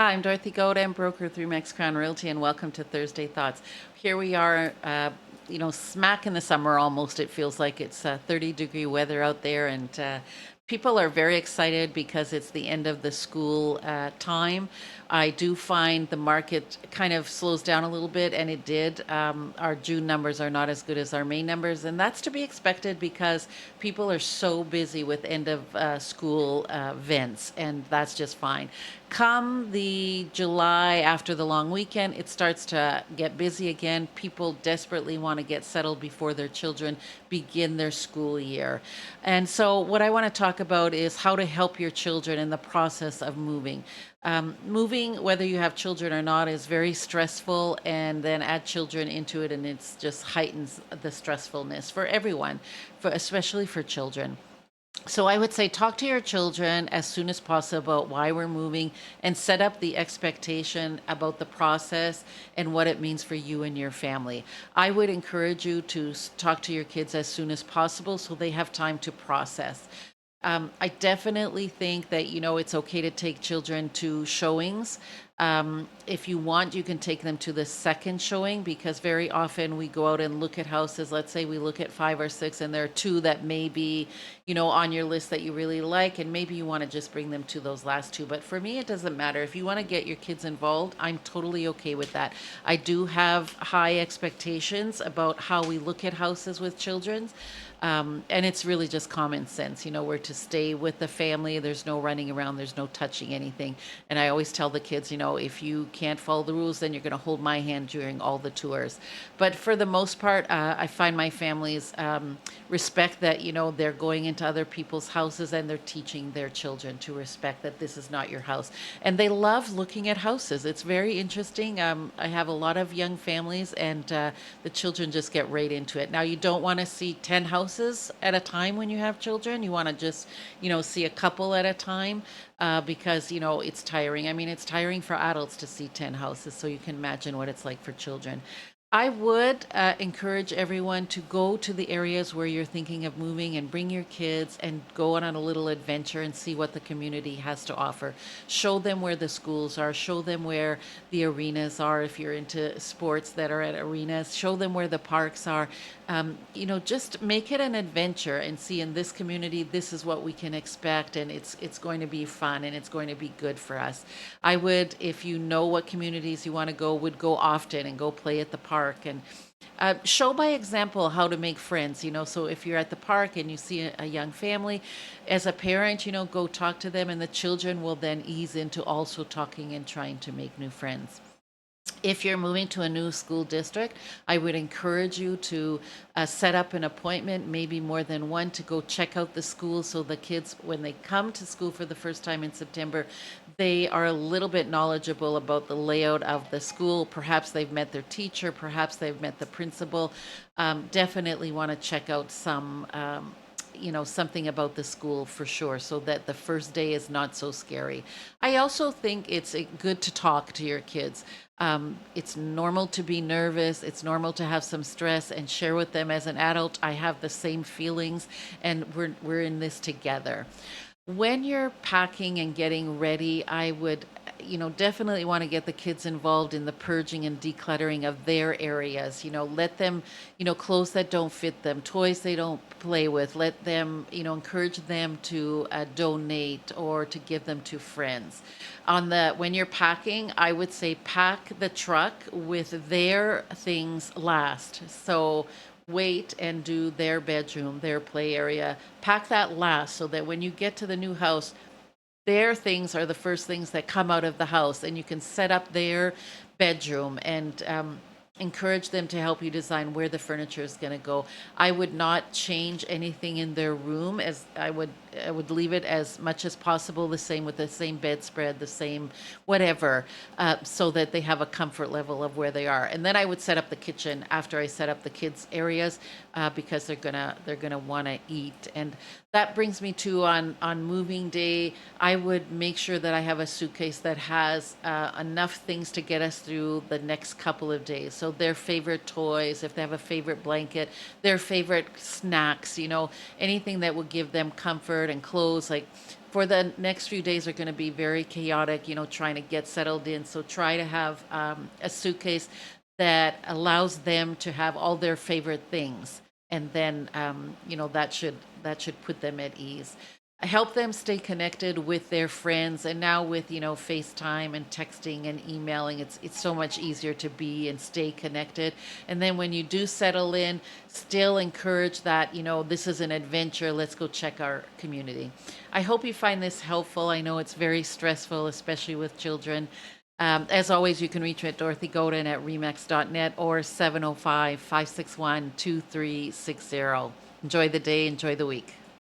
Hi, I'm Dorothy Godin, broker through Max Crown Realty, and welcome to Thursday Thoughts. Here we are, smack in the summer almost. It feels like it's 30-degree weather out there, and people are very excited because it's the end of the school time. I do find the market kind of slows down a little bit, and it did. Our June numbers are not as good as our May numbers, and that's to be expected because people are so busy with end of school events, and that's just fine. Come the July after the long weekend, it starts to get busy again. People desperately want to get settled before their children begin their school year. And so, what I want to talk about is how to help your children in the process of moving. Moving, whether you have children or not, is very stressful, and then add children into it, and it's just heightens the stressfulness for everyone, for especially for children. So I would say talk to your children as soon as possible about why we're moving and set up the expectation about the process and what it means for you and your family. I would encourage you to talk to your kids as soon as possible so they have time to process. I definitely think that, it's okay to take children to showings. If you want, you can take them to the second showing because very often we go out and look at houses. Let's say we look at five or six, and there are two that may be, on your list that you really like, and maybe you want to just bring them to those last two. But for me, it doesn't matter. If you want to get your kids involved, I'm totally okay with that. I do have high expectations about how we look at houses with children. And it's really just common sense. We're to stay with the family. There's no running around, there's no touching anything. And I always tell the kids, if you can't follow the rules, then you're going to hold my hand during all the tours. But for the most part, I find my families respect that, they're going into other people's houses and they're teaching their children to respect that this is not your house. And they love looking at houses. It's very interesting. I have a lot of young families, and the children just get right into it. Now, you don't want to see 10 houses at a time when you have children. You want to just, see a couple at a time because, it's tiring. I mean, it's tiring for adults to see 10 houses, so you can imagine what it's like for children. I would encourage everyone to go to the areas where you're thinking of moving and bring your kids and go on a little adventure and see what the community has to offer. Show them where the schools are, show them where the arenas are if you're into sports that are at arenas, show them where the parks are. Just make it an adventure and see in this community, this is what we can expect, and it's going to be fun and it's going to be good for us. I would, if you know what communities you want to go, would go often and go play at the park and show by example how to make friends. So if you're at the park and you see a young family, as a parent, go talk to them, and the children will then ease into also talking and trying to make new friends. If you're moving to a new school district, I would encourage you to set up an appointment, maybe more than one, to go check out the school so the kids, when they come to school for the first time in September, they are a little bit knowledgeable about the layout of the school. Perhaps they've met their teacher, perhaps they've met the principal. Definitely want to check out something about the school for sure, so that the first day is not so scary. I also think it's good to talk to your kids. It's normal to be nervous. It's normal to have some stress, and share with them as an adult. I have the same feelings, and we're in this together. When you're packing and getting ready, I would, definitely want to get the kids involved in the purging and decluttering of their areas. Let them, clothes that don't fit them, toys they don't play with, let them, encourage them to donate or to give them to friends. When you're packing, I would say pack the truck with their things last. So wait and do their bedroom, their play area. Pack that last so that when you get to the new house, their things are the first things that come out of the house, and you can set up their bedroom and encourage them to help you design where the furniture is going to go. I would not change anything in their room, as I would leave it as much as possible the same, with the same bedspread, the same whatever, so that they have a comfort level of where they are. And then I would set up the kitchen after I set up the kids' areas, because they're gonna want to eat. And that brings me to, on moving day, I would make sure that I have a suitcase that has enough things to get us through the next couple of days. So their favorite toys, if they have a favorite blanket, their favorite snacks, anything that will give them comfort, and clothes, like for the next few days are going to be very chaotic, trying to get settled in. So try to have a suitcase that allows them to have all their favorite things, and then that should put them at ease. Help them stay connected with their friends, and now with FaceTime and texting and emailing, it's so much easier to be and stay connected. And then when you do settle in, still encourage that this is an adventure. Let's go check our community. I hope you find this helpful. I know it's very stressful, especially with children. As always, you can reach me at Dorothy Godin at remax.net or 705-561-2360. Enjoy the day, enjoy the week.